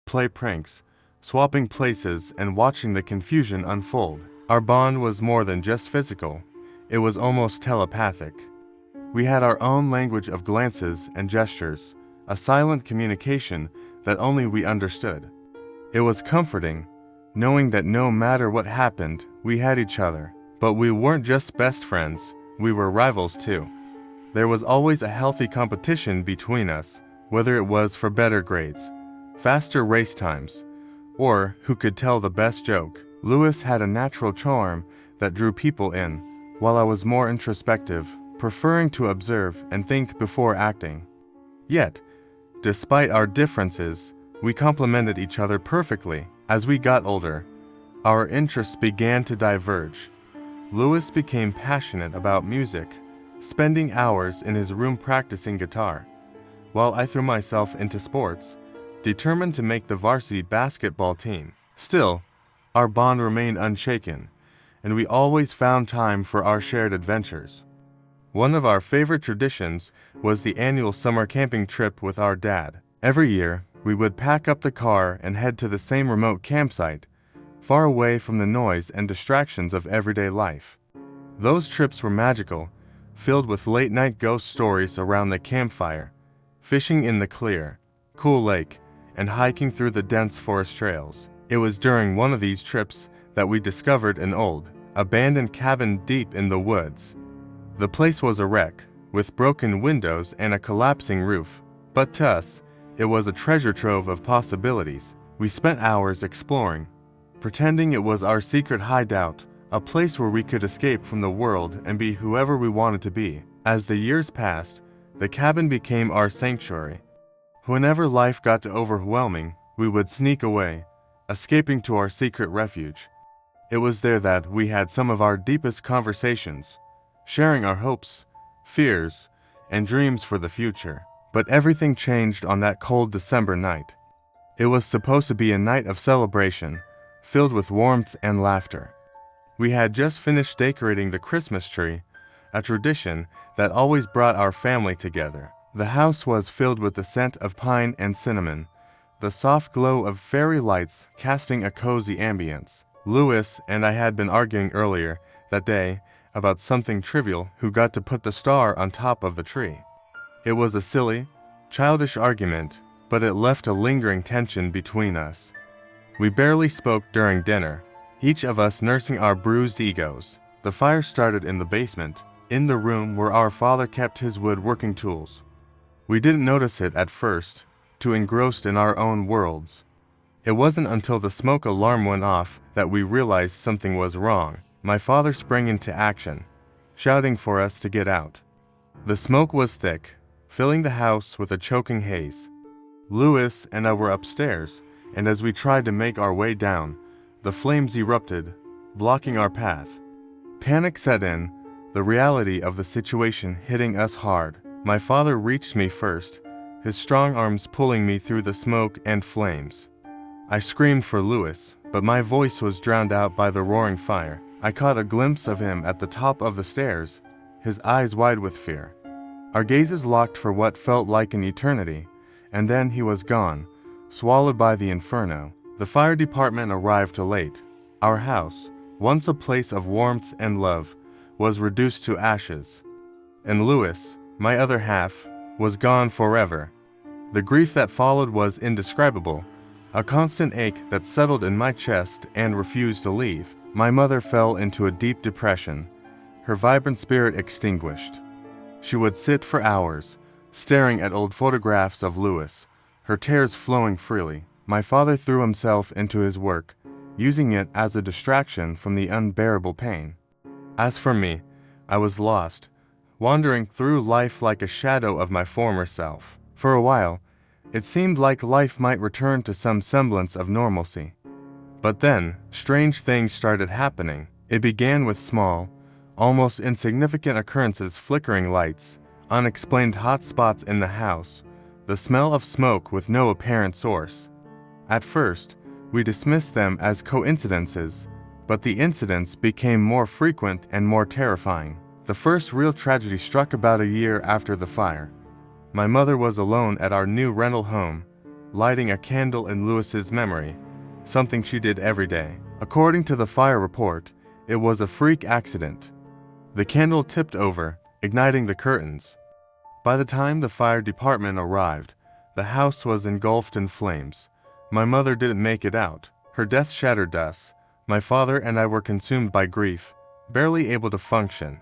play pranks, swapping places, and watching the confusion unfold. Our bond was more than just physical, it was almost telepathic. We had our own language of glances and gestures, a silent communication that only we understood. It was comforting, knowing that no matter what happened, we had each other. But we weren't just best friends, we were rivals too. There was always a healthy competition between us, whether it was for better grades, faster race times, or who could tell the best joke. Lewis had a natural charm that drew people in, while I was more introspective, preferring to observe and think before acting. Yet, despite our differences, we complemented each other perfectly. As we got older, our interests began to diverge. Lewis became passionate about music, spending hours in his room practicing guitar, while I threw myself into sports, determined to make the varsity basketball team. Still, our bond remained unshaken, and we always found time for our shared adventures. One of our favorite traditions was the annual summer camping trip with our dad. Every year, we would pack up the car and head to the same remote campsite, far away from the noise and distractions of everyday life. Those trips were magical, filled with late-night ghost stories around the campfire, fishing in the clear, cool lake, and hiking through the dense forest trails. It was during one of these trips that we discovered an old, abandoned cabin deep in the woods. The place was a wreck, with broken windows and a collapsing roof, but to us, it was a treasure trove of possibilities. We spent hours exploring, pretending it was our secret hideout, a place where we could escape from the world and be whoever we wanted to be. As the years passed, the cabin became our sanctuary. Whenever life got too overwhelming, we would sneak away, escaping to our secret refuge. It was there that we had some of our deepest conversations, sharing our hopes, fears, and dreams for the future. But everything changed on that cold December night. It was supposed to be a night of celebration, filled with warmth and laughter. We had just finished decorating the Christmas tree, a tradition that always brought our family together. The house was filled with the scent of pine and cinnamon, the soft glow of fairy lights casting a cozy ambience. Lewis and I had been arguing earlier that day about something trivial: who got to put the star on top of the tree. It was a silly, childish argument, but it left a lingering tension between us. We barely spoke during dinner, each of us nursing our bruised egos. The fire started in the basement, in the room where our father kept his woodworking tools. We didn't notice it at first, too engrossed in our own worlds. It wasn't until the smoke alarm went off that we realized something was wrong. My father sprang into action, shouting for us to get out. The smoke was thick, filling the house with a choking haze. Lewis and I were upstairs, and as we tried to make our way down, the flames erupted, blocking our path. Panic set in, the reality of the situation hitting us hard. My father reached me first, his strong arms pulling me through the smoke and flames. I screamed for Lewis, but my voice was drowned out by the roaring fire. I caught a glimpse of him at the top of the stairs, his eyes wide with fear. Our gazes locked for what felt like an eternity, and then he was gone, swallowed by the inferno. The fire department arrived too late. Our house, once a place of warmth and love, was reduced to ashes. And Lewis, my other half, was gone forever. The grief that followed was indescribable, a constant ache that settled in my chest and refused to leave. My mother fell into a deep depression, her vibrant spirit extinguished. She would sit for hours, staring at old photographs of Lewis, her tears flowing freely. My father threw himself into his work, using it as a distraction from the unbearable pain. As for me, I was lost, wandering through life like a shadow of my former self. For a while, it seemed like life might return to some semblance of normalcy. But then, strange things started happening. It began with small, almost insignificant occurrences: flickering lights, unexplained hot spots in the house, the smell of smoke with no apparent source. At first, we dismissed them as coincidences, but the incidents became more frequent and more terrifying. The first real tragedy struck about a year after the fire. My mother was alone at our new rental home, lighting a candle in Lewis's memory, something she did every day. According to the fire report, it was a freak accident. The candle tipped over, igniting the curtains. By the time the fire department arrived, the house was engulfed in flames. My mother didn't make it out. Her death shattered us. My father and I were consumed by grief, barely able to function.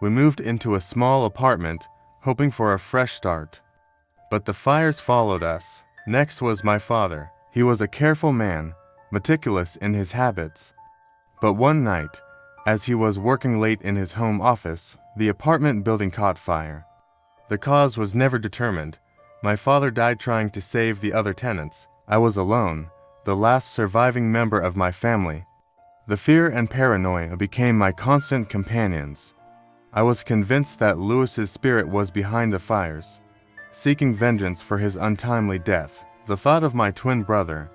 We moved into a small apartment, hoping for a fresh start. But the fires followed us. Next was my father. He was a careful man, meticulous in his habits. But one night, as he was working late in his home office, the apartment building caught fire. The cause was never determined. My father died trying to save the other tenants. I was alone, the last surviving member of my family. The fear and paranoia became my constant companions. I was convinced that Lewis's spirit was behind the fires, seeking vengeance for his untimely death. The thought of my twin brother,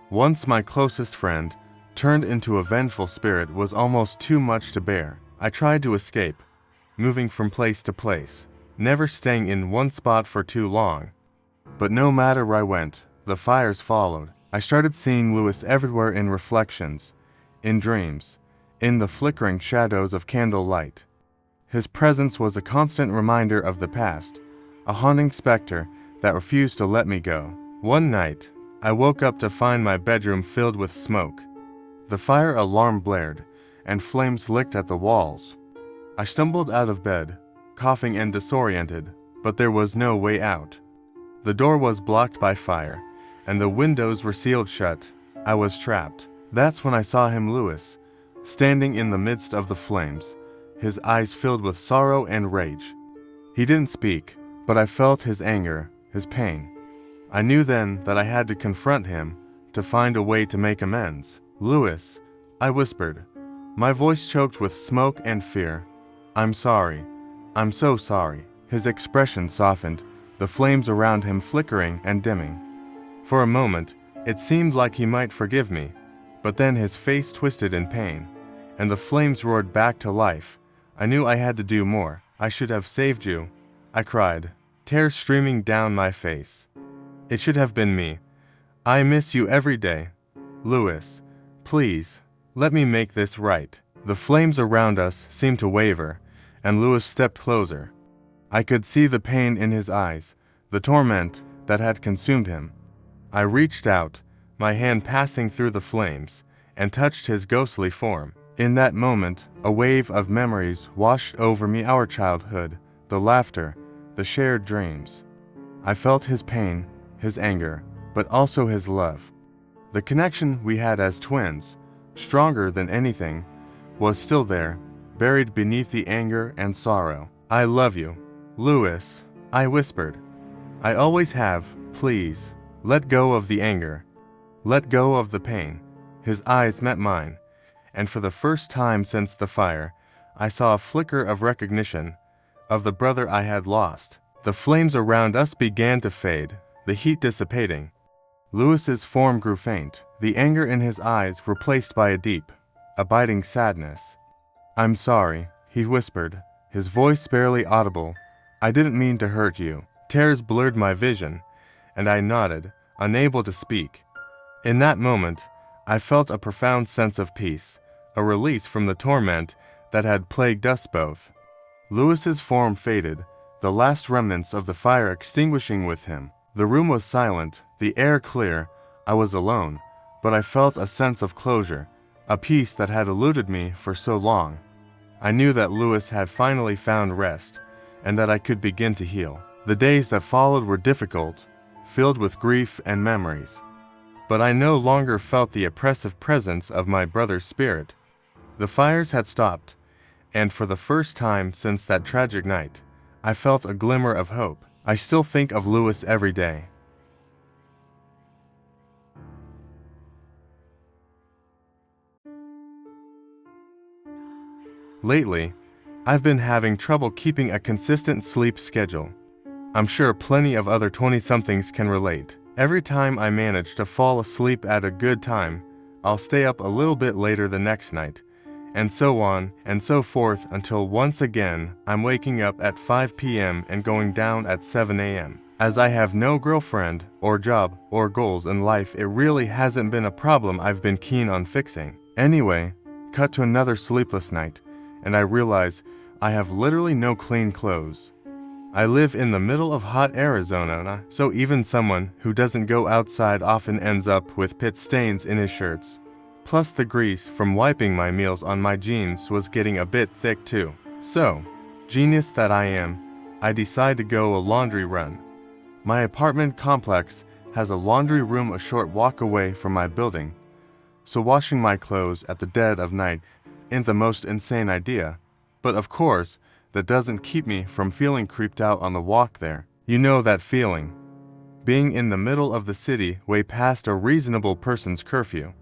once my closest friend, turned into a vengeful spirit was almost too much to bear. I tried to escape, moving from place to place, never staying in one spot for too long. But no matter where I went, the fires followed. I started seeing Lewis everywhere in reflections, in dreams, in the flickering shadows of candlelight. His presence was a constant reminder of the past, a haunting specter that refused to let me go. One night, I woke up to find my bedroom filled with smoke. The fire alarm blared, and flames licked at the walls. I stumbled out of bed, coughing and disoriented, but there was no way out. The door was blocked by fire, and the windows were sealed shut. I was trapped. That's when I saw him, Lewis, standing in the midst of the flames, his eyes filled with sorrow and rage. He didn't speak, but I felt his anger, his pain. I knew then that I had to confront him, to find a way to make amends. "Lewis," I whispered, my voice choked with smoke and fear. "I'm sorry. I'm so sorry." His expression softened, the flames around him flickering and dimming. For a moment, it seemed like he might forgive me, but then his face twisted in pain, and the flames roared back to life. I knew I had to do more. "I should have saved you," I cried, tears streaming down my face. "It should have been me. I miss you every day. Lewis, please, let me make this right." The flames around us seemed to waver, and Lewis stepped closer. I could see the pain in his eyes, the torment that had consumed him. I reached out, my hand passing through the flames, and touched his ghostly form. In that moment, a wave of memories washed over me, our childhood, the laughter, the shared dreams. I felt his pain, his anger, but also his love. The connection we had as twins, stronger than anything, was still there, buried beneath the anger and sorrow. "I love you, Lewis," I whispered. "I always have. Please, let go of the anger. Let go of the pain." His eyes met mine, and for the first time since the fire, I saw a flicker of recognition, of the brother I had lost. The flames around us began to fade, the heat dissipating. Lewis's form grew faint, the anger in his eyes replaced by a deep, abiding sadness. "I'm sorry," he whispered, his voice barely audible. "I didn't mean to hurt you." Tears blurred my vision, and I nodded, unable to speak. In that moment, I felt a profound sense of peace, a release from the torment that had plagued us both. Lewis's form faded, the last remnants of the fire extinguishing with him. The room was silent, the air clear. I was alone, but I felt a sense of closure, a peace that had eluded me for so long. I knew that Lewis had finally found rest, and that I could begin to heal. The days that followed were difficult, filled with grief and memories. But I no longer felt the oppressive presence of my brother's spirit. The fires had stopped, and for the first time since that tragic night, I felt a glimmer of hope. I still think of Lewis every day. Lately, I've been having trouble keeping a consistent sleep schedule. I'm sure plenty of other 20-somethings can relate. Every time I manage to fall asleep at a good time, I'll stay up a little bit later the next night, and so on and so forth until once again I'm waking up at 5 p.m. and going down at 7 a.m. As I have no girlfriend, or job, or goals in life, it really hasn't been a problem I've been keen on fixing. Anyway, cut to another sleepless night, and I realize I have literally no clean clothes. I live in the middle of hot Arizona, so even someone who doesn't go outside often ends up with pit stains in his shirts. Plus the grease from wiping my meals on my jeans was getting a bit thick too. So, genius that I am, I decide to go a laundry run. My apartment complex has a laundry room a short walk away from my building, so washing my clothes at the dead of night isn't the most insane idea, but of course, that doesn't keep me from feeling creeped out on the walk there. You know that feeling. Being in the middle of the city way past a reasonable person's curfew.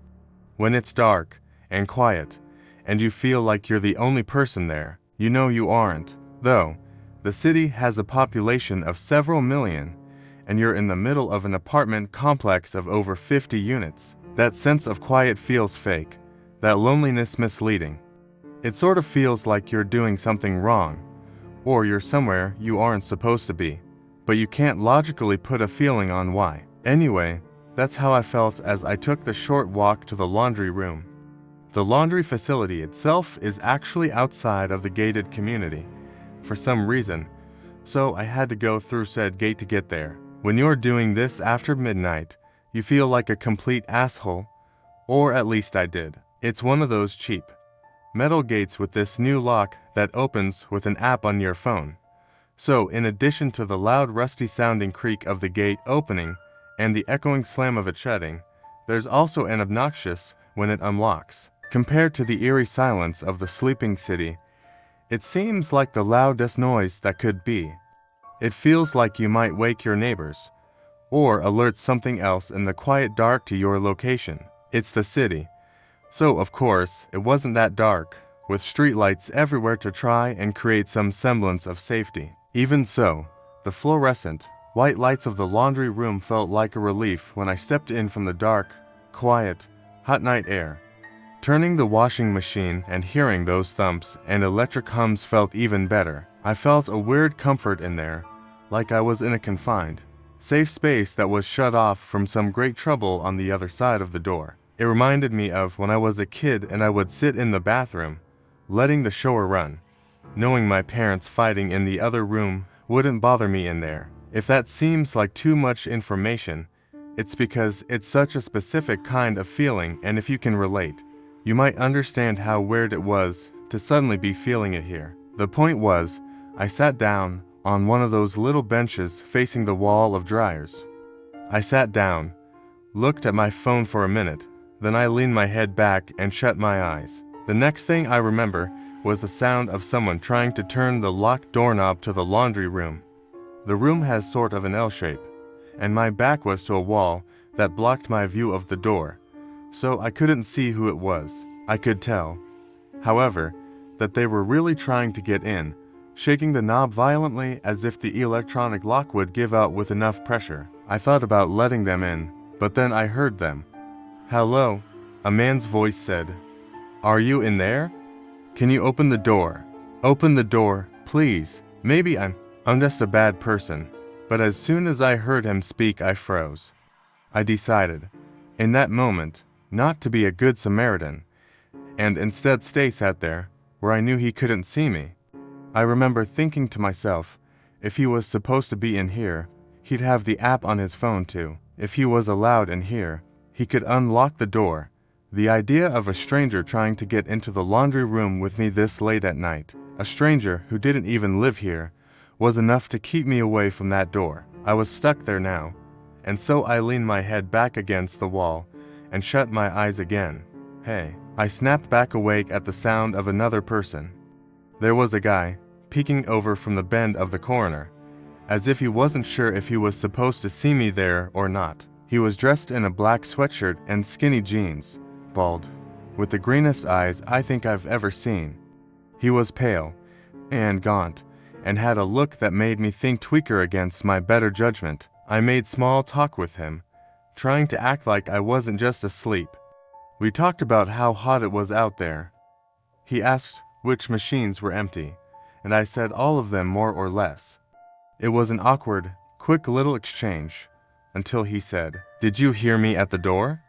When it's dark and quiet, and you feel like you're the only person there. You know you aren't, though. The city has a population of several million, and you're in the middle of an apartment complex of over 50 units. That sense of quiet feels fake, that loneliness misleading. It sort of feels like you're doing something wrong, or you're somewhere you aren't supposed to be, but you can't logically put a feeling on why. Anyway, that's how I felt as I took the short walk to the laundry room. The laundry facility itself is actually outside of the gated community, for some reason, so I had to go through said gate to get there. When you're doing this after midnight, you feel like a complete asshole, or at least I did. It's one of those cheap metal gates with this new lock that opens with an app on your phone. So in addition to the loud rusty sounding creak of the gate opening and the echoing slam of it shutting, there's also an obnoxious when it unlocks. Compared to the eerie silence of the sleeping city, it seems like the loudest noise that could be. It feels like you might wake your neighbors, or alert something else in the quiet dark to your location. It's the city. So, of course, it wasn't that dark, with streetlights everywhere to try and create some semblance of safety. Even so, the fluorescent, white lights of the laundry room felt like a relief when I stepped in from the dark, quiet, hot night air. Turning the washing machine and hearing those thumps and electric hums felt even better. I felt a weird comfort in there, like I was in a confined, safe space that was shut off from some great trouble on the other side of the door. It reminded me of when I was a kid and I would sit in the bathroom, letting the shower run, knowing my parents fighting in the other room wouldn't bother me in there. If that seems like too much information, it's because it's such a specific kind of feeling, and if you can relate, you might understand how weird it was to suddenly be feeling it here. The point was, I sat down on one of those little benches facing the wall of dryers. I sat down, looked at my phone for a minute, then I leaned my head back and shut my eyes. The next thing I remember was the sound of someone trying to turn the locked doorknob to the laundry room. The room has sort of an L shape, and my back was to a wall that blocked my view of the door, so I couldn't see who it was. I could tell, however, that they were really trying to get in, shaking the knob violently as if the electronic lock would give out with enough pressure. I thought about letting them in, but then I heard them. "Hello," a man's voice said. "Are you in there? Can you open the door? Open the door, please. Maybe I'm just a bad person." But as soon as I heard him speak, I froze. I decided, in that moment, not to be a good Samaritan, and instead sat there, where I knew he couldn't see me. I remember thinking to myself, if he was supposed to be in here, he'd have the app on his phone too. If he was allowed in here, he could unlock the door. The idea of a stranger trying to get into the laundry room with me this late at night, a stranger who didn't even live here, was enough to keep me away from that door. I was stuck there now, and so I leaned my head back against the wall and shut my eyes again. Hey, I snapped back awake at the sound of another person. There was a guy, peeking over from the bend of the corner, as if he wasn't sure if he was supposed to see me there or not. He was dressed in a black sweatshirt and skinny jeans, bald, with the greenest eyes I think I've ever seen. He was pale and gaunt, and had a look that made me think tweaker against my better judgment. I made small talk with him, trying to act like I wasn't just asleep. We talked about how hot it was out there. He asked which machines were empty, and I said all of them more or less. It was an awkward, quick little exchange, until he said, "Did you hear me at the door?"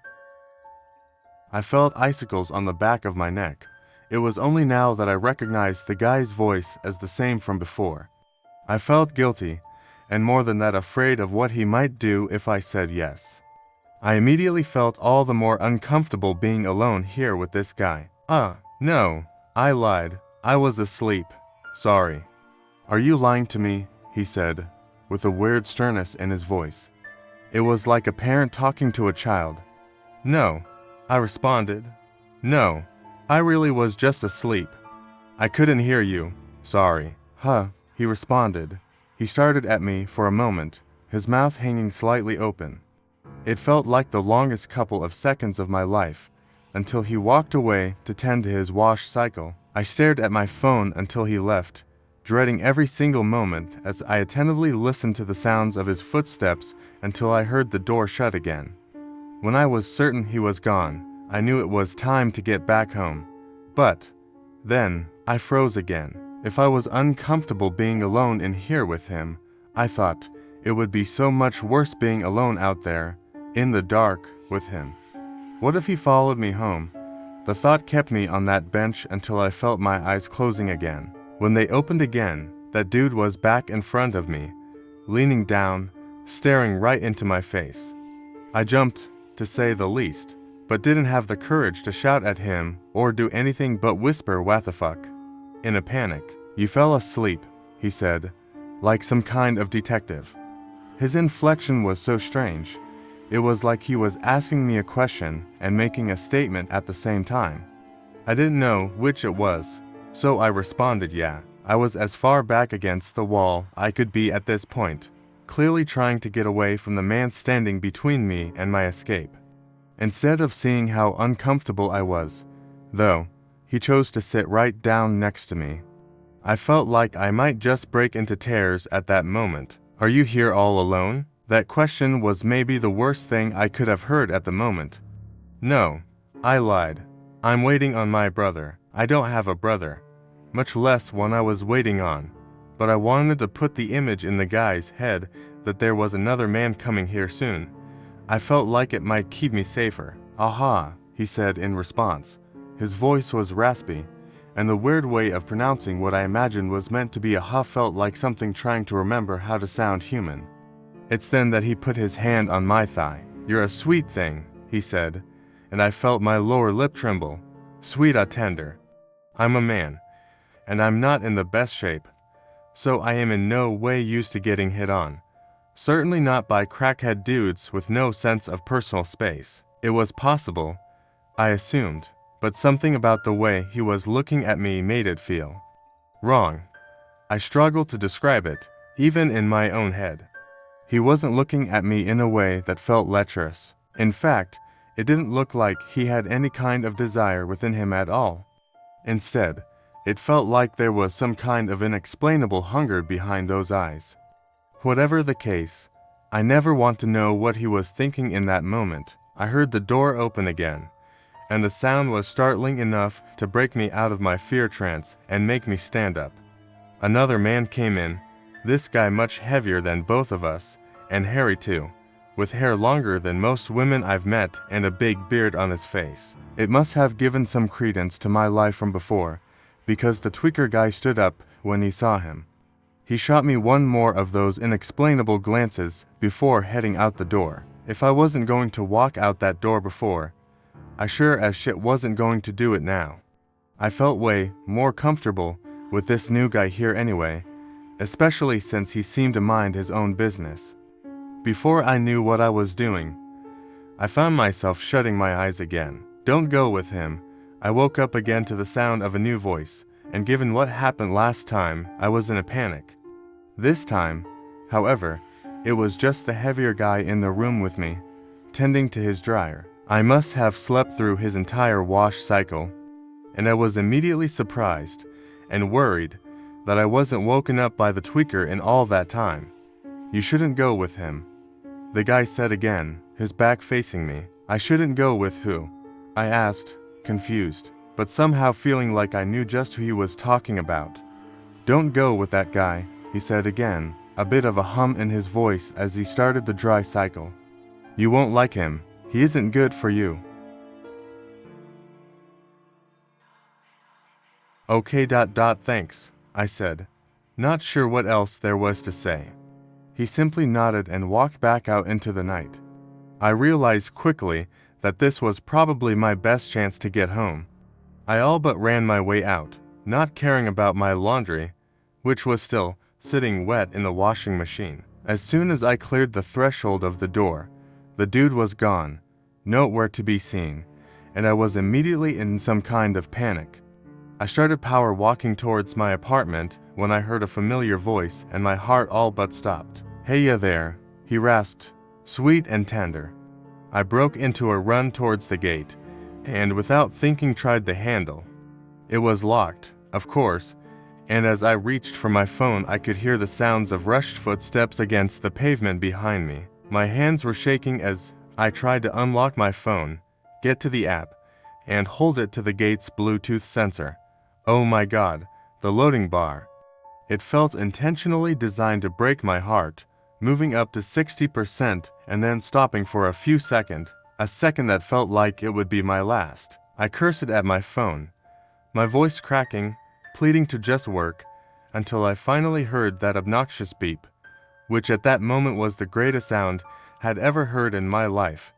I felt icicles on the back of my neck. It was only now that I recognized the guy's voice as the same from before. I felt guilty, and more than that afraid of what he might do if I said yes. I immediately felt all the more uncomfortable being alone here with this guy. No, I lied. I was asleep. Sorry. "Are you lying to me?" he said, with a weird sternness in his voice. It was like a parent talking to a child. "No," I responded. "No, I really was just asleep. I couldn't hear you. Sorry." He responded. He stared at me for a moment, his mouth hanging slightly open. It felt like the longest couple of seconds of my life, until he walked away to tend to his wash cycle. I stared at my phone until he left, dreading every single moment as I attentively listened to the sounds of his footsteps until I heard the door shut again. When I was certain he was gone, I knew it was time to get back home. But then I froze again. If I was uncomfortable being alone in here with him, I thought it would be so much worse being alone out there, in the dark, with him. What if he followed me home? The thought kept me on that bench until I felt my eyes closing again. When they opened again, that dude was back in front of me, leaning down, staring right into my face. I jumped, to say the least, but didn't have the courage to shout at him or do anything but whisper "what the fuck." In a panic, "You fell asleep," he said, like some kind of detective. His inflection was so strange. It was like he was asking me a question and making a statement at the same time. I didn't know which it was, so I responded yeah. I was as far back against the wall I could be at this point, clearly trying to get away from the man standing between me and my escape. Instead of seeing how uncomfortable I was, though, he chose to sit right down next to me. I felt like I might just break into tears at that moment. "Are you here all alone?" That question was maybe the worst thing I could have heard at the moment. "No," I lied. "I'm waiting on my brother." I don't have a brother, much less one I was waiting on, but I wanted to put the image in the guy's head that there was another man coming here soon. I felt like it might keep me safer. "Aha," he said in response. His voice was raspy, and the weird way of pronouncing what I imagined was meant to be a "ha" felt like something trying to remember how to sound human. It's then that he put his hand on my thigh. "You're a sweet thing," he said, and I felt my lower lip tremble. "Sweet tender. I'm a man, and I'm not in the best shape, so I am in no way used to getting hit on. Certainly not by crackhead dudes with no sense of personal space." It was possible, I assumed, but something about the way he was looking at me made it feel wrong. I struggled to describe it, even in my own head. He wasn't looking at me in a way that felt lecherous. In fact, it didn't look like he had any kind of desire within him at all. Instead, it felt like there was some kind of inexplainable hunger behind those eyes. Whatever the case, I never want to know what he was thinking in that moment. I heard the door open again, and the sound was startling enough to break me out of my fear trance and make me stand up. Another man came in, this guy much heavier than both of us, and hairy too, with hair longer than most women I've met and a big beard on his face. It must have given some credence to my life from before, because the tweaker guy stood up when he saw him. He shot me one more of those inexplainable glances before heading out the door. If I wasn't going to walk out that door before, I sure as shit wasn't going to do it now. I felt way more comfortable with this new guy here anyway, especially since he seemed to mind his own business. Before I knew what I was doing, I found myself shutting my eyes again. "Don't go with him." I woke up again to the sound of a new voice, and given what happened last time, I was in a panic. This time, however, it was just the heavier guy in the room with me, tending to his dryer. I must have slept through his entire wash cycle, and I was immediately surprised and worried that I wasn't woken up by the tweaker in all that time. "You shouldn't go with him," the guy said again, his back facing me. "I shouldn't go with who?" I asked, confused, but somehow feeling like I knew just who he was talking about. "Don't go with that guy," he said again. a bit of a hum in his voice as he started the dry cycle. "You won't like him. He isn't good for you." "Okay, thanks," I said, not sure what else there was to say. He simply nodded and walked back out into the night. I realized quickly that this was probably my best chance to get home. I all but ran my way out, not caring about my laundry, which was still sitting wet in the washing machine. As soon as I cleared the threshold of the door, the dude was gone, nowhere to be seen, and I was immediately in some kind of panic. I started power walking towards my apartment when I heard a familiar voice and my heart all but stopped. "Hey ya there," he rasped, sweet and tender. I broke into a run towards the gate, and without thinking tried the handle. It was locked, of course, and as I reached for my phone I could hear the sounds of rushed footsteps against the pavement behind me. My hands were shaking as I tried to unlock my phone, get to the app, and hold it to the gate's Bluetooth sensor. Oh my God, the loading bar. It felt intentionally designed to break my heart, moving up to 60% and then stopping for a few seconds, a second that felt like it would be my last. I cursed at my phone, my voice cracking, pleading to just work, until I finally heard that obnoxious beep, which at that moment was the greatest sound I'd ever heard in my life.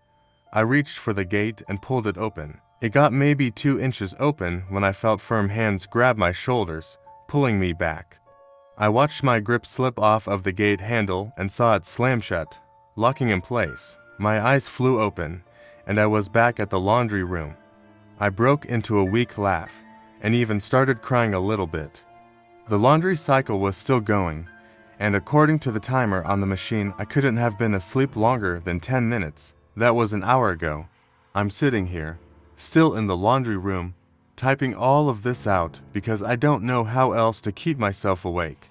I reached for the gate and pulled it open. It got maybe 2 inches open when I felt firm hands grab my shoulders, pulling me back. I watched my grip slip off of the gate handle and saw it slam shut, locking in place. My eyes flew open, and I was back at the laundry room. I broke into a weak laugh, and even started crying a little bit. The laundry cycle was still going, and according to the timer on the machine, I couldn't have been asleep longer than 10 minutes. That was an hour ago. I'm sitting here, still in the laundry room, typing all of this out because I don't know how else to keep myself awake.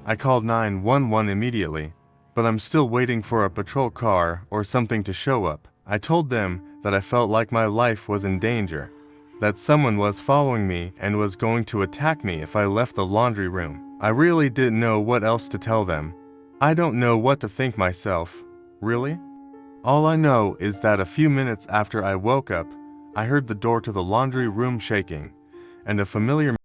I called 911 immediately, but I'm still waiting for a patrol car or something to show up. I told them that I felt like my life was in danger, that someone was following me and was going to attack me if I left the laundry room. I really didn't know what else to tell them. I don't know what to think myself, really. All I know is that a few minutes after I woke up, I heard the door to the laundry room shaking, and a familiar